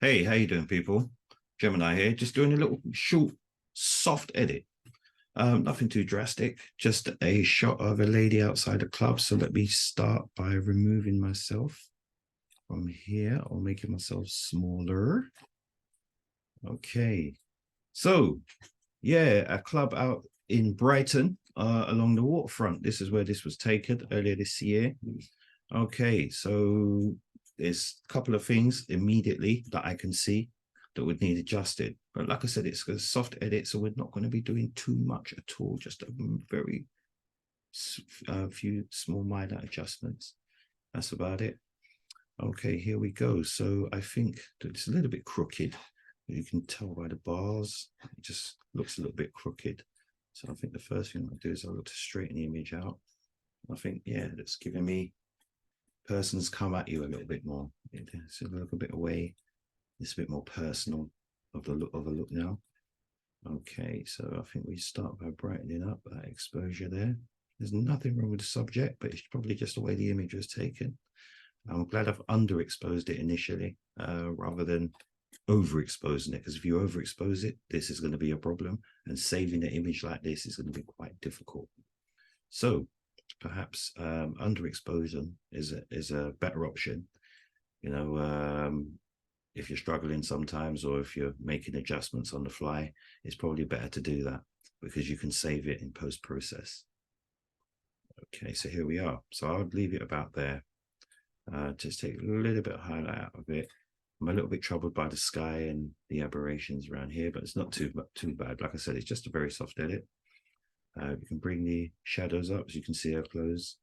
Hey, how you doing, people? Gemini here, just doing a little short, soft edit. Nothing too drastic, just a shot of a lady outside a club. So let me start by removing myself from here or making myself smaller. Okay, so yeah, a club out in Brighton along the waterfront. This is where this was taken earlier this year. Okay, so there's a couple of things immediately that I can see that would need adjusted. But like I said, it's a soft edit, so we're not going to be doing too much at all, just a very few small minor adjustments. That's about it. Okay, here we go. So I think that it's a little bit crooked. You can tell by the bars, it just looks a little bit crooked. So I think the first thing I'll do is I'll look to straighten the image out. I think, yeah, that's giving me person's come at you a little bit more. It's a little bit away. It's a bit more personal of the look now. Okay, so I think we start by brightening up that exposure there. There's nothing wrong with the subject, but it's probably just the way the image was taken. I'm glad I've underexposed it initially rather than overexposing it, because if you overexpose it, this is going to be a problem, and saving the image like this is going to be quite difficult. So perhaps underexposure is a better option. You know, if you're struggling sometimes, or if you're making adjustments on the fly, it's probably better to do that because you can save it in post-process. Okay, so here we are. So I'll leave it about there. Just take a little bit of highlight out of it. I'm a little bit troubled by the sky and the aberrations around here, but it's not too bad. Like I said, it's just a very soft edit. You can bring the shadows up, as you can see up close.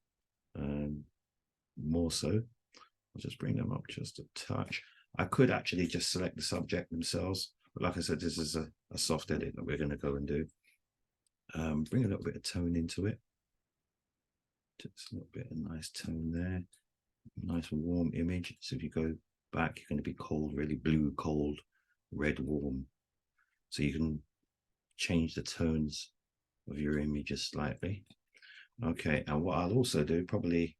More so, I'll just bring them up just a touch. I could actually just select the subject themselves, but like I said, this is a soft edit that we're going to go and do. Bring a little bit of tone into it. Just a little bit of nice tone there. Nice warm image. So if you go back, you're going to be cold, really blue, cold, red, warm. So you can change the tones of your images slightly. Okay, and what I'll also do probably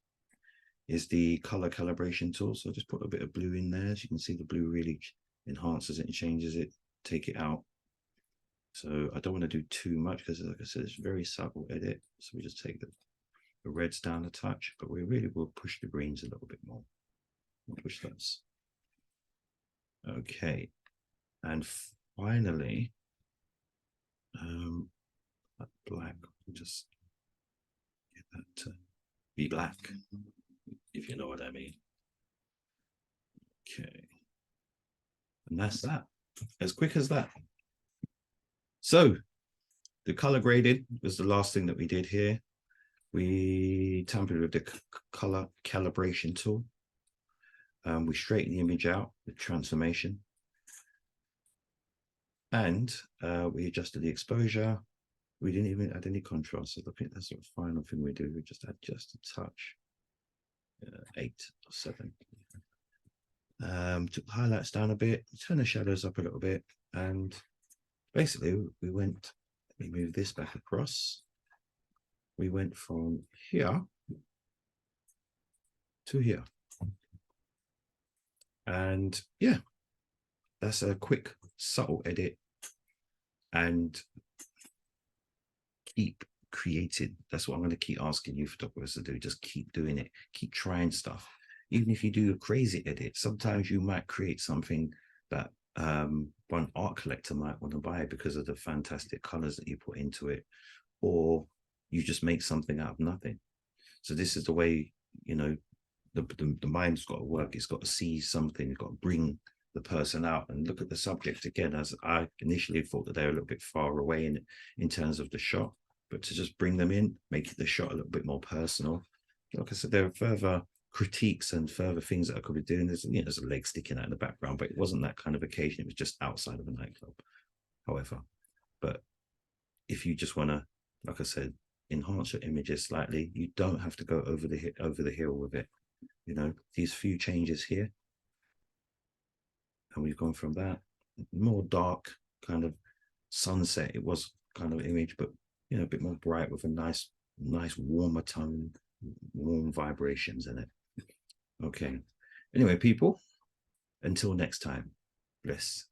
is the color calibration tool. So just put a bit of blue in there. As you can see, the blue really enhances it and changes it, take it out. So I don't want to do too much because, like I said, it's a very subtle edit. So we just take the reds down a touch, but we really will push the greens a little bit more. We'll push those. Okay, and finally, that black, we'll just get that to be black, if you know what I mean. Okay, and that's that, as quick as that. So the color grading was the last thing that we did here. We tampered with the color calibration tool. We straightened the image out with transformation. And we adjusted the exposure. We didn't even add any contrast. So I think that's the final thing we do. We just add just a touch, 8 or 7. Took the highlights down a bit, turn the shadows up a little bit. And basically we went, let me move this back across. We went from here to here. And yeah, that's a quick, subtle edit. And keep creating. That's what I'm going to keep asking you photographers to do. Just keep doing it. Keep trying stuff. Even if you do a crazy edit, sometimes you might create something that one art collector might want to buy because of the fantastic colors that you put into it, or you just make something out of nothing. So this is the way, you know, the mind's got to work. It's got to see something. It's got to bring the person out and look at the subject again. As I initially thought that they were a little bit far away in terms of the shot, but to just bring them in, make the shot a little bit more personal. Like I said, there are further critiques and further things that I could be doing. There's, you know, there's a leg sticking out in the background, but it wasn't that kind of occasion. It was just outside of a nightclub, however. But if you just want to, like I said, enhance your images slightly, you don't have to go over the hill with it. You know, these few changes here, and we've gone from that more dark kind of sunset. It was kind of image, but you know, a bit more bright with a nice warmer tone, warm vibrations in it. Okay. Anyway, people, until next time. Bless.